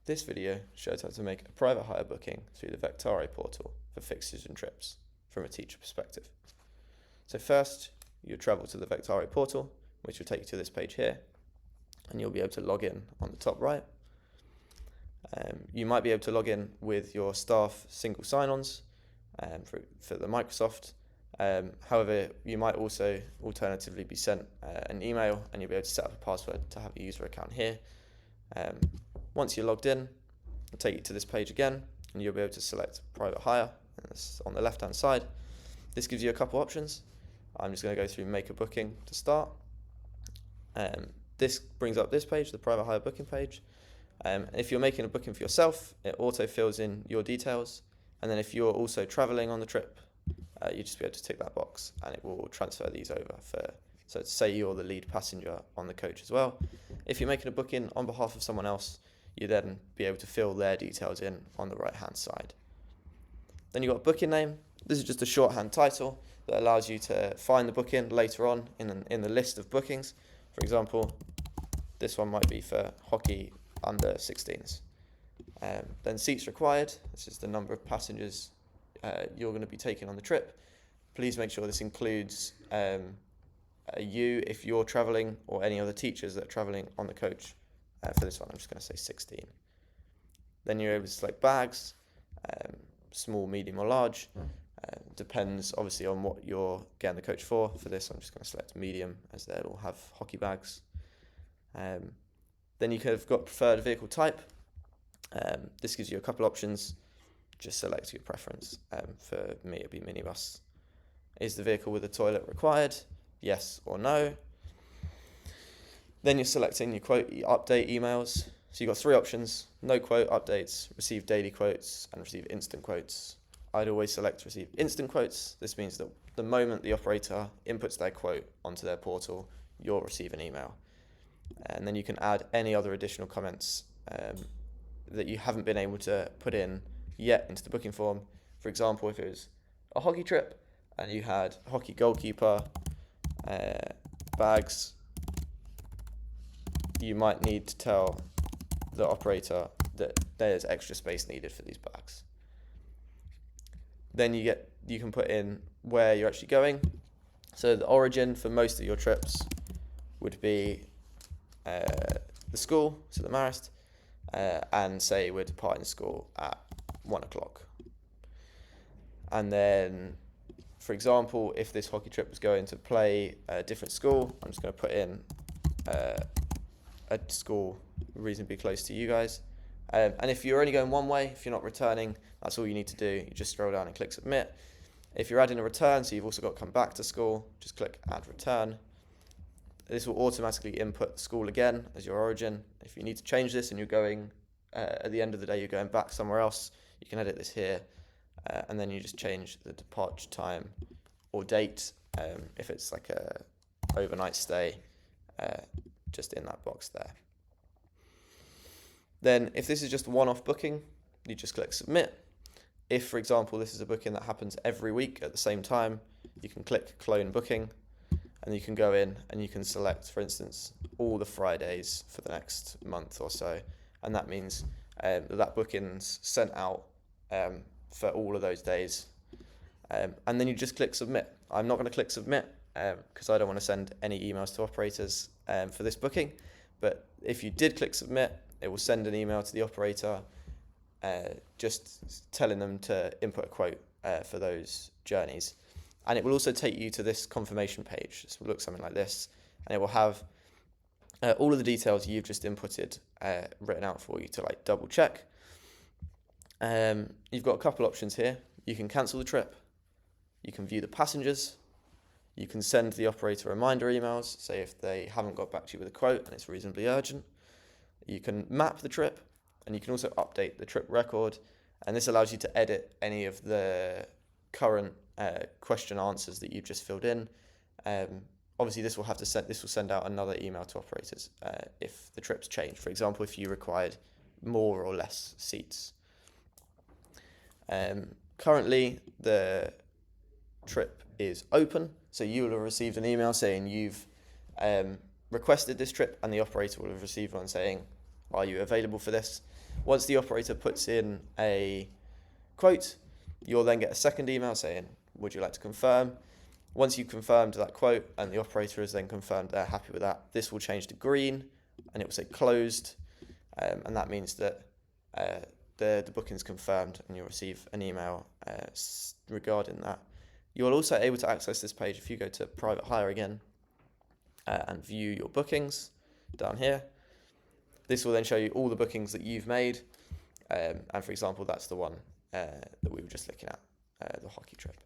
This video shows how to make a private hire booking through the Vectare portal for fixtures and trips from a teacher perspective. So first, you travel to the Vectare portal, which will take you to this page here, and you'll be able to log in on the top right. You might be able to log in with your staff single sign-ons for the Microsoft. However, you might also alternatively be sent an email, and you'll be able to set up a password to have a user account here. Once you're logged in, it'll take you to this page again, and you'll be able to select private hire, and it's on the left hand side. This gives you a couple options. I'm just going to go through make a booking to start. This brings up this page, the private hire booking page. If you're making a booking for yourself, it auto fills in your details, and then if you're also traveling on the trip, you just be able to tick that box and it will transfer these over so say you're the lead passenger on the coach as well. If you're making a booking on behalf of someone else, you then be able to fill their details in on the right hand side. Then you've got a booking name. This is just a shorthand title that allows you to find the booking later on in the list of bookings. For example, this one might be for hockey under 16s. Then seats required. This is the number of passengers you're going to be taking on the trip. Please make sure this includes you if you're traveling, or any other teachers that are traveling on the coach. For this one, I'm just going to say 16. Then you're able to select bags, small, medium or large. Depends obviously on what you're getting the coach for. For this, I'm just going to select medium, as they will have hockey bags. Then you could have got preferred vehicle type. This gives you a couple options. Just select your preference. For me, it'd be minibus. Is the vehicle with a toilet required? Yes or no. Then you're selecting your quote update emails. So you've got three options: no quote updates, receive daily quotes, and receive instant quotes. I'd always select receive instant quotes. This means that the moment the operator inputs their quote onto their portal, you'll receive an email. And then you can add any other additional comments that you haven't been able to put in yet into the booking form. For example, if it was a hockey trip and you had hockey goalkeeper bags, you might need to tell the operator that there's extra space needed for these bags. Then you can put in where you're actually going. So the origin for most of your trips would be the school, so the Marist, and say we're departing school at 1 o'clock. And then, for example, if this hockey trip was going to play a different school, I'm just going to put in a school reasonably close to you guys. And if you're only going one way, if you're not returning, that's all you need to do. You just scroll down and click submit. If you're adding a return, so you've also got to come back to school, just click add return. This will automatically input the school again as your origin. If you need to change this and you're going, at the end of the day, you're going back somewhere else, you can edit this here. And then you just change the departure time or date, if it's like a overnight stay, just in that box there. Then if this is just a one-off booking, you just click submit. If, for example, this is a booking that happens every week at the same time, you can click clone booking, and you can go in and you can select, for instance, all the Fridays for the next month or so, and that means that booking's sent out for all of those days. And then you just click submit. I'm not going to click submit because I don't want to send any emails to operators for this booking, but if you did click submit, it will send an email to the operator just telling them to input a quote for those journeys. And it will also take you to this confirmation page. This will look something like this, and it will have all of the details you've just inputted written out for you to like double check. You've got a couple options here. You can cancel the trip, you can view the passengers, you can send the operator reminder emails, say if they haven't got back to you with a quote and it's reasonably urgent. You can map the trip, and you can also update the trip record, and this allows you to edit any of the current question answers that you've just filled in. Obviously, this will send out another email to operators if the trips change. For example, if you required more or less seats. Currently, the trip is open, so you will have received an email saying you've requested this trip, and the operator will have received one saying, are you available for this? Once the operator puts in a quote, you'll then get a second email saying, would you like to confirm? Once you've confirmed that quote and the operator has then confirmed they're happy with that, this will change to green and it will say closed, and that means that the booking's confirmed and you'll receive an email regarding that. You're also able to access this page if you go to Private Hire again and view your bookings down here. This will then show you all the bookings that you've made, and for example, that's the one that we were just looking at, the hockey trip.